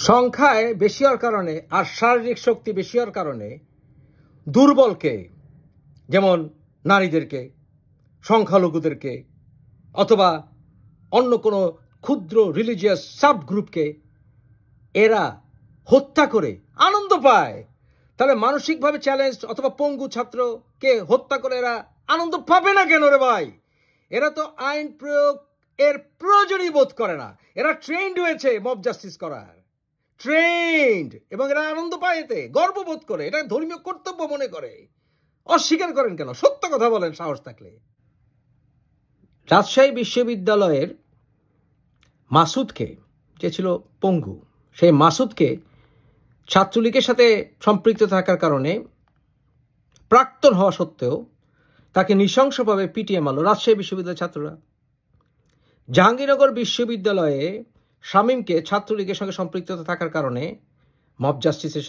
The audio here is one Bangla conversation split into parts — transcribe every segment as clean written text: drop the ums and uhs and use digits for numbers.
সংখ্যায় বেশি হওয়ার কারণে আর শারীরিক শক্তি বেশি হওয়ার কারণে দুর্বলকে, যেমন নারীদেরকে, সংখ্যালঘুদেরকে অথবা অন্য কোনো ক্ষুদ্র রিলিজিয়াস সাব গ্রুপকে এরা হত্যা করে আনন্দ পায়। তাহলে মানসিকভাবে চ্যালেঞ্জ অথবা পঙ্গু ছাত্রকে হত্যা করে এরা আনন্দ পাবে না কেন রে ভাই? এরা তো আইন প্রয়োগ এর প্রয়োজনই বোধ করে না। এরা ট্রেন্ড হয়েছে মব জাস্টিস করার, ট্রেন্ড, এবং এরা আনন্দ পায়, এতে গর্ববোধ করে, এটা ধর্মীয় কর্তব্য মনে করে। অস্বীকার করেন কেন? সত্য কথা বলেন সাহস থাকলে। রাজশাহী বিশ্ববিদ্যালয়ের মাসুদকে, যে ছিল পঙ্গু, সেই মাসুদকে ছাত্রলীগের সাথে সম্পৃক্ত থাকার কারণে প্রাক্তন হওয়া সত্ত্বেও তাকে নৃশংসভাবে পিটিয়ে মারল রাজশাহী বিশ্ববিদ্যালয়ের ছাত্ররা। জাহাঙ্গীরনগর বিশ্ববিদ্যালয়ে শামীমকে ছাত্রলীগের সঙ্গে সম্পৃক্ততা থাকার কারণে মব জাস্টিসের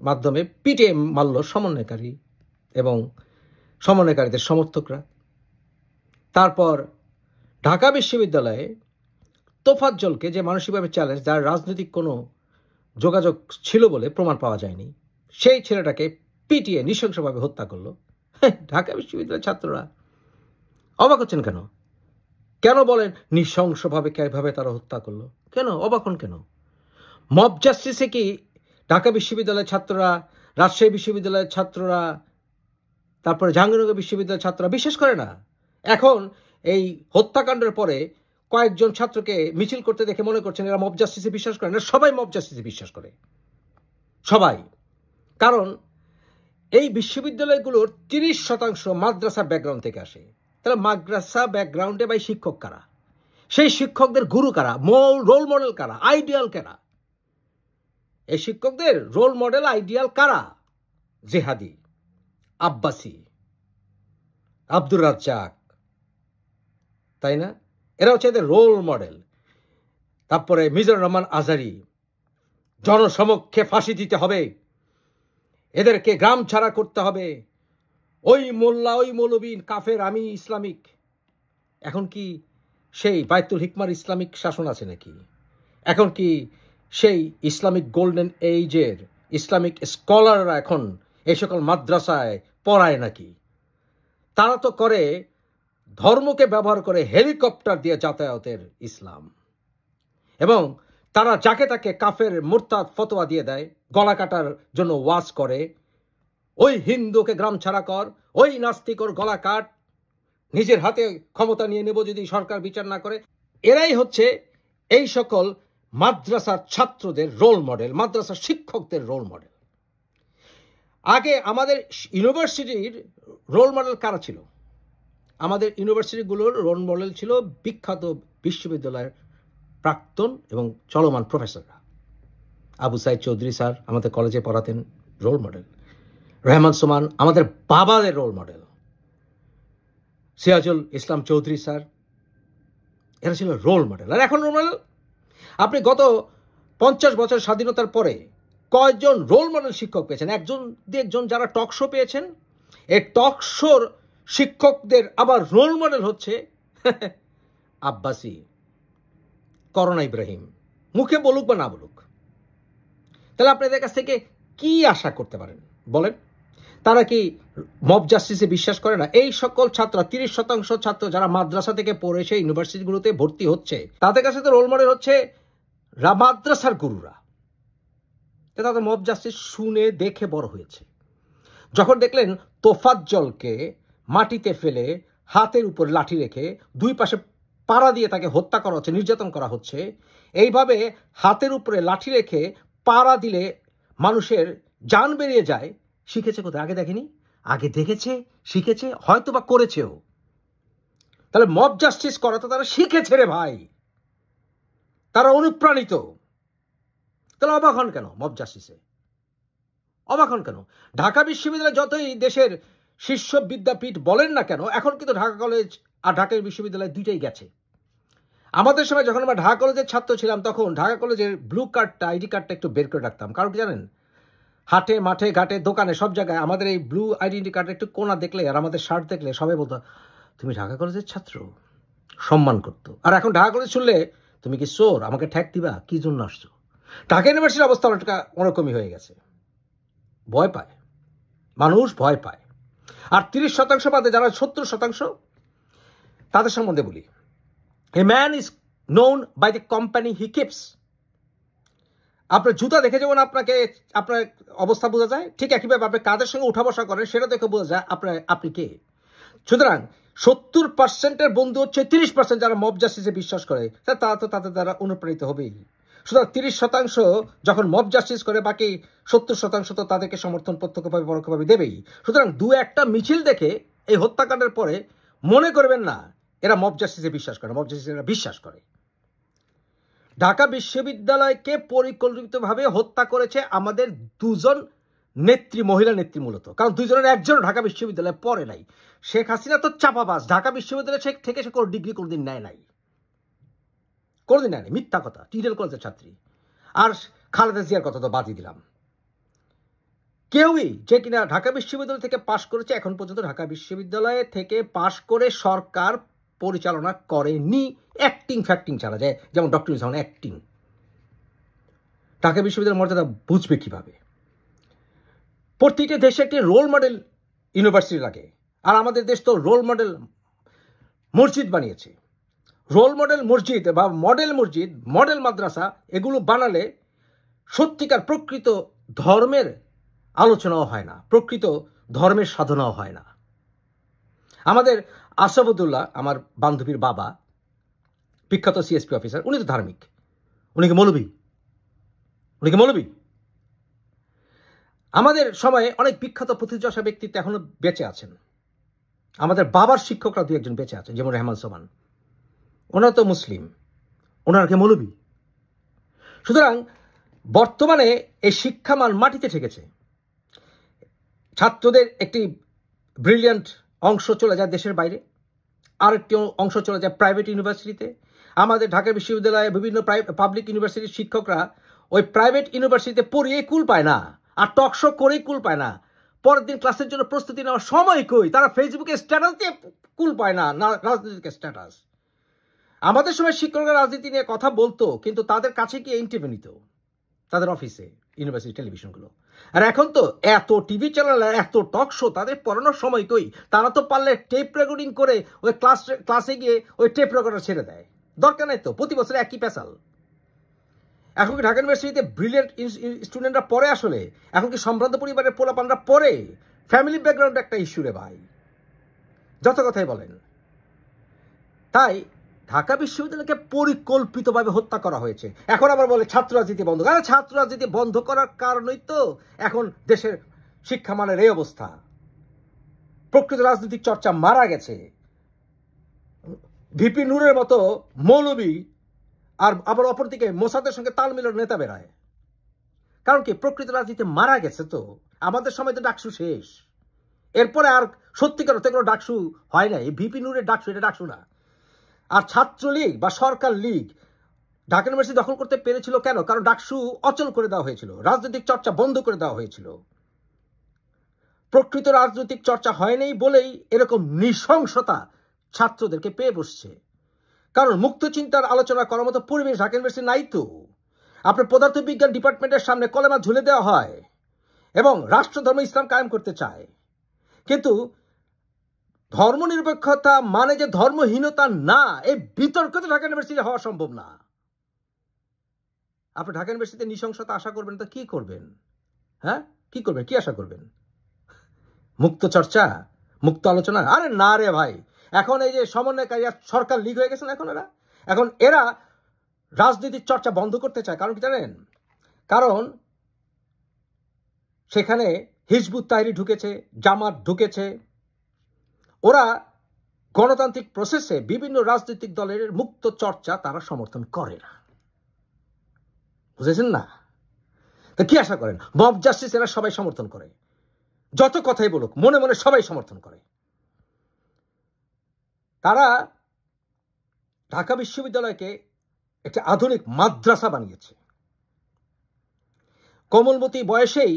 মাধ্যমে পিটিয়ে মারল সমন্বয়কারী এবং সমন্বয়কারীদের সমর্থকরা। তারপর ঢাকা বিশ্ববিদ্যালয়ে তোফাজ্জলকে, যে মানসিকভাবে চ্যালেঞ্জ, যার রাজনৈতিক কোনো যোগাযোগ ছিল বলে প্রমাণ পাওয়া যায়নি, সেই ছেলেটাকে পিটিয়ে নৃশংসভাবে হত্যা করলো ঢাকা বিশ্ববিদ্যালয়ের ছাত্ররা। অবাক হচ্ছেন কেন? কেন বলেন নৃশংসভাবে কিভাবে তারা হত্যা করলো? কেন অবাক হন কেন? মব জাস্টিসে কি ঢাকা বিশ্ববিদ্যালয়ের ছাত্ররা, রাজশাহী বিশ্ববিদ্যালয়ের ছাত্ররা, তারপরে জাহাঙ্গীরনগর বিশ্ববিদ্যালয়ের ছাত্ররা বিশ্বাস করে না? এখন এই হত্যাকাণ্ডের পরে কয়েকজন ছাত্রকে মিছিল করতে দেখে মনে করছেন এরা মব জাস্টিসে বিশ্বাস করে না। সবাই মব জাস্টিসে বিশ্বাস করে, সবাই। কারণ এই বিশ্ববিদ্যালয়গুলোর 30% মাদ্রাসা ব্যাকগ্রাউন্ড থেকে আসে। তাহলে মাদ্রাসা ব্যাকগ্রাউন্ডে ভাই শিক্ষক কারা? সেই শিক্ষকদের গুরু কারা? রোল মডেল কারা? আইডিয়াল কারা? এই শিক্ষকদের রোল মডেল আইডিয়াল কারা? জেহাদি, আব্বাসী, আব্দুর রাজ্জাক, তাই না? এরা হচ্ছে এদের রোল মডেল। তারপরে মিজানুর রহমান আজহারী, জনসমক্ষে ফাঁসি দিতে হবে, এদেরকে গ্রাম ছাড়া করতে হবে, ওই মোল্লা ওই মৌলবী কাফের, আমি ইসলামিক। এখন কি সেই বায়তুল হিকমার ইসলামিক শাসন আছে নাকি? এখন কি সেই ইসলামিক গোল্ডেন এইজের ইসলামিক স্কলাররা এখন এই সকল মাদ্রাসায় পড়ায় নাকি? তারা তো করে ধর্মকে ব্যবহার করে হেলিকপ্টার দিয়ে যাতায়াতের ইসলাম, এবং তারা যাকে তাকে কাফের মুরতাদ ফতোয়া দিয়ে দেয়, গলা কাটার জন্য ওয়াজ করে, ওই হিন্দুকে গ্রাম ছাড়া কর, ওই নাস্তিক ওর গলা কাট, নিজের হাতে ক্ষমতা নিয়ে নেব যদি সরকার বিচার না করে। এরাই হচ্ছে এই সকল মাদ্রাসার ছাত্রদের রোল মডেল, মাদ্রাসার শিক্ষকদের রোল মডেল। আগে আমাদের ইউনিভার্সিটির রোল মডেল কারা ছিল? আমাদের ইউনিভার্সিটিগুলোর রোল মডেল ছিল বিখ্যাত বিশ্ববিদ্যালয়ের প্রাক্তন এবং চলমান প্রফেসররা। আবু সাইদ চৌধুরী স্যার আমাদের কলেজে পড়াতেন, রোল মডেল। রহমান সোমান আমাদের বাবাদের role model. Sirajul Islam Chowdhury sir, এরা ছিল রোল মডেল। আর এখন রোল মডেল আপনি গত 50 বছর স্বাধীনতার পরে কয়জন রোল মডেল শিক্ষক পেয়েছেন? একজন দুজন যারা টক শো পেয়েছেন। এই টক শোর শিক্ষকদের আবার রোল মডেল হচ্ছে আব্বাসী, করোনা ইব্রাহিম, মুখে বলুক বা না বলুক। তাহলে আপনাদের কাছ থেকে কি আশা করতে পারেন বলেন? তারা কি মব জাস্টিসে বিশ্বাস করে না? এই সকল ছাত্র, 30% ছাত্র যারা মাদ্রাসা থেকে পড়ে সেই ইউনিভার্সিটিগুলোতে ভর্তি হচ্ছে, তাদের কাছে তো রোল মডেল হচ্ছে মাদ্রাসার গুরুরা। তাদের মব জাস্টিস শুনে দেখে বড় হয়েছে। যখন দেখলেন তোফাজ্জলকে মাটিতে ফেলে হাতের উপর লাঠি রেখে দুই পাশে পাড়া দিয়ে তাকে হত্যা করা হচ্ছে, নির্যাতন করা হচ্ছে, এইভাবে হাতের উপরে লাঠি রেখে পাড়া দিলে মানুষের জান বেরিয়ে যায়, শিখেছে কোথায়? আগে দেখেনি? আগে দেখেছে, শিখেছে, হয়তো বা করেছেও। তাহলে মব জাস্টিস করা তো তারা শিখেছে রে ভাই, তারা অনুপ্রাণিত। তাহলে অবাক হন কেন মব জাস্টিসে? অবাক হন কেন? ঢাকা বিশ্ববিদ্যালয় যতই দেশের শীর্ষ বিদ্যাপীঠ বলেন না কেন, এখন কিন্তু ঢাকা কলেজ আর ঢাকা বিশ্ববিদ্যালয় দুইটাই গেছে। আমাদের সময় যখন আমরা ঢাকা কলেজের ছাত্র ছিলাম, তখন ঢাকা কলেজের ব্লু কার্ডটা, আইডি কার্ডটা একটু বের করে রাখতাম। কারণ কি জানেন? হাটে, মাঠে, ঘাটে, দোকানে, সব জায়গায় আমাদের এই ব্লু আইডেন্টি কার্ডের একটু কোনা দেখলে আর আমাদের শার্ট দেখলে সবাই বলতো তুমি ঢাকা কলেজের ছাত্র, সম্মান করতো। আর এখন ঢাকা কলেজ শুনলে তুমি কি চোর, আমাকে ঠ্যাক দিবা, কি জন্য আসছো? ঢাকা ইউনিভার্সিটির অবস্থা অনেকটা ওরকমই হয়ে গেছে, ভয় পায় মানুষ, ভয় পায়। আর 30% বাদে যারা 70% তাদের সম্বন্ধে বলি, a man is known by the company he keeps. আপনার জুতা দেখে যেমন আপনাকে আপনার অবস্থা বোঝা যায়, ঠিক একইভাবে আপনি কাদের সঙ্গে উঠা বসা করেন সেটা দেখে বোঝা যায় আপনি কে। সুতরাং 70%-এর বন্ধু হচ্ছে 30% যারা মব জাস্টিসে বিশ্বাস করে, তারা তো তাদের দ্বারা অনুপ্রাণিত হবেই। সুতরাং 30% যখন মব জাস্টিস করে, বাকি 70% তো তাদেরকে সমর্থন প্রত্যক্ষভাবে পরোক্ষভাবে দেবেই। সুতরাং দু একটা মিছিল দেখে এই হত্যাকাণ্ডের পরে মনে করবেন না এরা মব জাস্টিসে বিশ্বাস করে, মব জাস্টিসে এরা বিশ্বাস করে। ঢাকা বিশ্ববিদ্যালয়কে পরিকল্পিতভাবে হত্যা করেছে আমাদের দুজন নেত্রী, মহিলা নেত্রী মূলত, কারণ দুইজনের একজন ঢাকা বিশ্ববিদ্যালয়ে পড়ে নাই। শেখ হাসিনা তো চাপাবাজ, ঢাকা বিশ্ববিদ্যালয় থেকে সে কোনো ডিগ্রি কোনোদিন নেয় নাই, মিথ্যা কথা, টিডেল কলেজের ছাত্রী। আর খালেদা জিয়ার কথা তো বাদই দিলাম। কেউই যে কিনা ঢাকা বিশ্ববিদ্যালয় থেকে পাশ করেছে, এখন পর্যন্ত ঢাকা বিশ্ববিদ্যালয় থেকে পাশ করে সরকার পরিচালনা করেনি, অ্যাক্টিং ফ্যাক্টিং ছাড়া যায়, যেমন ডক্টর ইউনূস অ্যাক্টিং। ঢাকা বিশ্ববিদ্যালয়ের মর্যাদা বুঝবে কিভাবে? প্রতিটি দেশে একটি রোল মডেল ইউনিভার্সিটি লাগে, আর আমাদের দেশ তো রোল মডেল মসজিদ বানিয়েছে। রোল মডেল মসজিদ বা মডেল মসজিদ, মডেল মাদ্রাসা এগুলো বানালে সত্যিকার প্রকৃত ধর্মের আলোচনাও হয় না, প্রকৃত ধর্মের সাধনাও হয় না। আমাদের আসাদুল্লাহ, আমার বান্ধবীর বাবা, বিখ্যাত সিএসপি অফিসার, উনি তো ধার্মিক, উনি কি মৌলবী? আমাদের সময়ে অনেক বিখ্যাত প্রতিযশা ব্যক্তিত্ব এখনো বেঁচে আছেন। আমাদের বাবার শিক্ষকরা দু একজন বেঁচে আছেন, যেমন রেহমান সোমান, ওনারা তো মুসলিম, ওনারা কি মৌলবী? সুতরাং বর্তমানে এই শিক্ষামান মাটিতে ঠেকেছে। ছাত্রদের একটি ব্রিলিয়ান্ট অংশ চলে যায় দেশের বাইরে, আরেকটি অংশ চলে যায় প্রাইভেট ইউনিভার্সিটিতে। আমাদের ঢাকা বিশ্ববিদ্যালয়ে বিভিন্ন পাবলিক ইউনিভার্সিটির শিক্ষকরা ওই প্রাইভেট ইউনিভার্সিটিতে পড়িয়ে কুল পায় না, আর টকশো করেই কুল পায় না। পরের দিন ক্লাসের জন্য প্রস্তুতি নেওয়ার সময় কই, তারা ফেসবুকে স্ট্যাটাস দিয়ে কুল পায় না, রাজনীতিকে স্ট্যাটাস। আমাদের সময় শিক্ষকরা রাজনীতি নিয়ে কথা বলতো, কিন্তু তাদের কাছে গিয়ে ইন্টারভিউ নিত তাদের অফিসে, ইউনিভার্সিটি টেলিভিশনগুলো। আর এখন তো এত টিভি চ্যানেল, এত টক শো, তাদের পড়ানোর সময় কই? তারা তো পারলে টেপ রেকর্ডিং করে ওই ক্লাসে গিয়ে ওই টেপ রেকর্ডার ছেড়ে দেয়, দরকার নেই তো প্রতি বছর একই পেশাল। এখন কি ঢাকা ইউনিভার্সিটিতে ব্রিলিয়েন্ট স্টুডেন্টরা পড়ে? আসলে এখন কি সম্ভ্রান্ত পরিবারের পোলাপানরা পড়ে? ফ্যামিলি ব্যাকগ্রাউন্ড একটা ইস্যু রে ভাই, যত কথাই বলেন। তাই ঢাকা বিশ্ববিদ্যালয়কে পরিকল্পিতভাবে হত্যা করা হয়েছে। এখন আবার বলে ছাত্র রাজনীতি বন্ধ। ছাত্র রাজনীতি বন্ধ করার কারণেই তো এখন দেশের শিক্ষামানের এই অবস্থা। প্রকৃত রাজনৈতিক চর্চা মারা গেছে। ভিপি নূরের মতো মৌলবী আর আবার অপরদিকে মোসাদের সঙ্গে তাল মিলানোর নেতা বেড়ায়। কারণ কি? প্রকৃত রাজনীতি মারা গেছে। তো আমাদের সময় তো ডাকসু শেষ, এরপরে আর সত্যিকার অর্থে কোনো ডাকসু হয় না। এই ভিপি নূরের ডাকসু, এটা ডাকসু না। আর ছাত্রলীগ বা সরকার লীগ ঢাকা ইউনিভার্সিটি দখল করতে পেরেছিল কেন? কারণ ডাকসু অচল করে দেওয়া হয়েছিল, রাজনৈতিক চর্চা বন্ধ করে দেওয়া হয়েছিল। প্রকৃত রাজনৈতিক চর্চা হয়নি বলেই এরকম নৃশংসতা ছাত্রদেরকে পেয়ে বসছে। কারণ মুক্ত চিন্তার আলোচনা করার মতো পরিবেশ ঢাকা ইউনিভার্সিটি নাই তো। আপনার পদার্থবিজ্ঞান ডিপার্টমেন্টের সামনে কলেমা ঝুলে দেওয়া হয় এবং রাষ্ট্রধর্ম ইসলাম কায়েম করতে চায়, কিন্তু ধর্মনিরপেক্ষতা মানে যে ধর্মহীনতা না, এই বিতর্ক তো ঢাকা ইউনিভার্সিটি হওয়া সম্ভব না। আপনি ঢাকা ইউনিভার্সিটিতে নৃশংসতা আশা করবেন তো কি করবেন? হ্যাঁ, কি করবেন? কি আশা করবেন? মুক্ত চর্চা, মুক্ত আলোচনা? আরে না রে ভাই, এখন এই যে সমন্বয়কারী সরকার লীগ হয়ে গেছেন এখন এরা রাজনীতির চর্চা বন্ধ করতে চায়। কারণ কি জানেন? কারণ সেখানে হিজবুত তাহরির ঢুকেছে, জামাত ঢুকেছে। ওরা গণতান্ত্রিক প্রসেসে বিভিন্ন রাজনৈতিক দলের মুক্ত চর্চা তারা সমর্থন করে না, বুঝেছেন না? তা কি আশা করেন? মব জাস্টিস এরা সবাই সমর্থন করে, যত কথাই বলুক মনে মনে সবাই সমর্থন করে। তারা ঢাকা বিশ্ববিদ্যালয়কে একটা আধুনিক মাদ্রাসা বানিয়েছে। কোমলমতি বয়সেই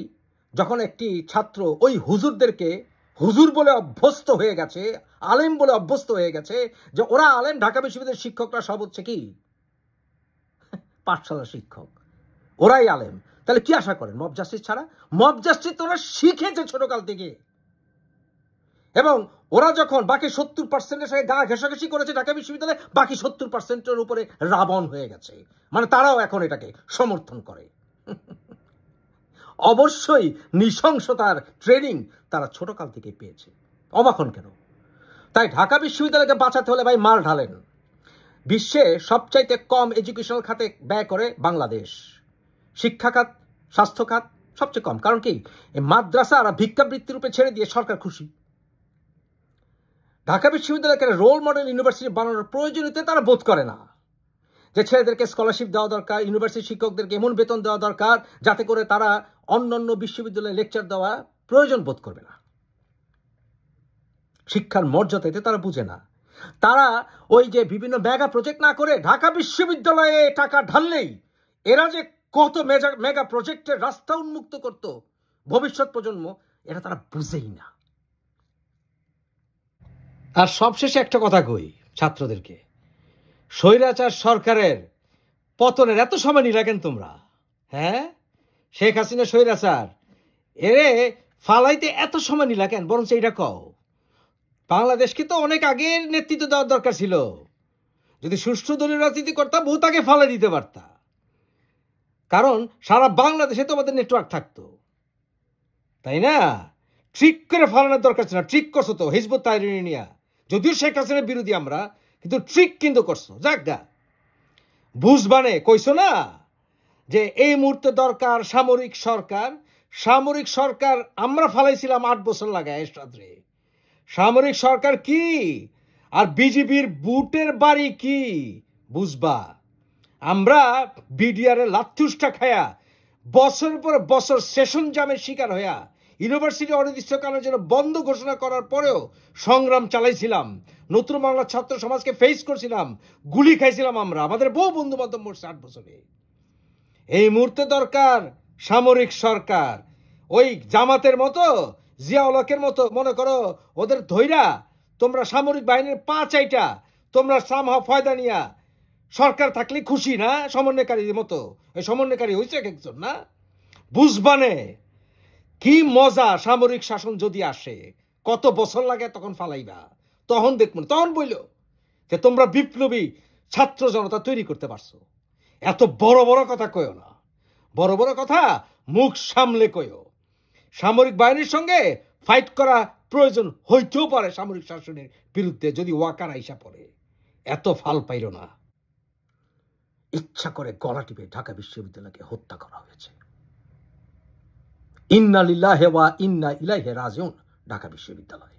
যখন একটি ছাত্র ওই হুজুরদেরকে হুজুর বলে অভ্যস্ত হয়ে গেছে, আলেম বলে অভ্যস্ত হয়ে গেছে, যে ওরা আলেম, ঢাকা বিশ্ববিদ্যালয়ের শিক্ষকরা সব হচ্ছে কি পাঠশালার শিক্ষক। ওরাই আলেম, তাহলে কি আশা করেন মব জাস্টিস ছাড়া? মব জাস্টিস তো ওরা শিখেছে ছোটকাল থেকে, এবং ওরা যখন বাকি 70%-এর সঙ্গে গা ঘেঁষাঘেঁষি করেছে ঢাকা বিশ্ববিদ্যালয়ে, বাকি 70%-এর উপরে রাবণ হয়ে গেছে, মানে তারাও এখন এটাকে সমর্থন করে। অবশ্যই নৃশংসতার ট্রেনিং তারা ছোটকাল থেকে পেয়েছে। অবাক হন কেন? তাই ঢাকা বিশ্ববিদ্যালয়কে বাঁচাতে হলে ভাই মাল ঢালেন। বিশ্বে সবচাইতে কম এডুকেশনাল খাতে ব্যয় করে বাংলাদেশ, শিক্ষা খাত, স্বাস্থ্য খাত সবচেয়ে কম। কারণ কি, এই মাদ্রাসা আর ভিক্ষাবৃত্তির রূপে ছেড়ে দিয়ে সরকার খুশি। ঢাকা বিশ্ববিদ্যালয়কে রোল মডেল ইউনিভার্সিটি বানানোর প্রয়োজনীয়তা তারা বোধ করে না, যে ছেলেদেরকে স্কলারশিপ দেওয়া দরকার, ইউনিভার্সিটি শিক্ষকদেরকে এমন বেতন দেওয়া দরকার যাতে করে তারা অন্যান্য বিশ্ববিদ্যালয়ে লেকচার দেওয়া প্রয়োজন বোধ করবে না। শিক্ষার মর্যাদা এতে তারা বুঝে না। তারা ওই যে বিভিন্ন মেগা প্রজেক্ট না করে ঢাকা বিশ্ববিদ্যালয়ে টাকা ঢাললেই এরা যে কত মেগা প্রজেক্টের রাস্তা উন্মুক্ত করত ভবিষ্যৎ প্রজন্ম, এটা তারা বুঝেই না। আর সবশেষে একটা কথা কই ছাত্রদেরকে, স্বৈরাচার সরকারের পতনের এত সময় নিলা কেন তোমরা? হ্যাঁ, শেখ হাসিনা স্বৈরাচার, এরে ফালাইতে এত সময় নিলা কেন? বরঞ্চ এইটা কও, বাংলাদেশকে তো অনেক আগের নেতৃত্ব দেওয়ার দরকার ছিল। যদি সুষ্ঠু দলীয় রাজনীতি করতাম বহু তাকে ফালাই দিতে পারতা, কারণ সারা বাংলাদেশে তোমাদের নেটওয়ার্ক থাকতো, তাই না? ট্রিক করে ফালানোর দরকার ছিল না। ট্রিক করছো তো হিজবুত তাহরির নিয়া, যদিও শেখ হাসিনার বিরোধী আমরা, কিন্তু ট্রিক কিন্তু করছো। যাজ্ঞা বুঝবানে কইছো না যে এই মুহূর্তে দরকার সামরিক সরকার। সামরিক সরকার আমরা ফালাইছিলাম 8 বছর লাগায় এরশাদরে। সামরিক সরকার কি আর বিজিবির বুটের বাড়ি কি বুঝবা? আমরা বিডিআর লাথুসটা খায়া বছরের পর বছর সেশন জামের শিকার হইয়া ইউনিভার্সিটি অনির্দিষ্টকালের জন্য বন্ধ ঘোষণা করার পরেও সংগ্রাম চালাইছিলাম, নতুন বাংলার ছাত্র সমাজকে ফেস করছিলাম, গুলি খাইছিলাম আমরা, আমাদের বহু বন্ধু বান্ধব মরছে 8 বছরে। এই মুহূর্তে দরকার সামরিক সরকার। ওই জামাতের মতো, জিয়াউলকের মতো মনে করো ওদের ধৈরা তোমরা সামরিক বাহিনীর পা চাইটা তোমরা সামহা ফয়দা নিয়া সরকার থাকলে খুশি না? সমন্বয়কারীর মতো ওই সমন্বয়কারী হয়েছে একজন না? বুঝবানে কি মজা সামরিক শাসন যদি আসে, কত বছর লাগে তখন ফালাইবা, তখন দেখবেন, তখন বইল যে তোমরা বিপ্লবী ছাত্র জনতা তৈরি করতে পারছো। এত বড় বড় কথা কয়ো না, বড় বড় কথা মুখ সামলে কয়ো। সামরিক বাহিনীর সঙ্গে ফাইট করা প্রয়োজন হইতেও পারে সামরিক শাসনের বিরুদ্ধে, যদি ওয়াকার আইসা পড়ে। এত ফাল পাইল না। ইচ্ছা করে গলা টিপে ঢাকা বিশ্ববিদ্যালয়কে হত্যা করা হয়েছে। ইন্না লিল্লাহি ওয়া ইন্না ইলাইহি রাজিউন ঢাকা বিশ্ববিদ্যালয়।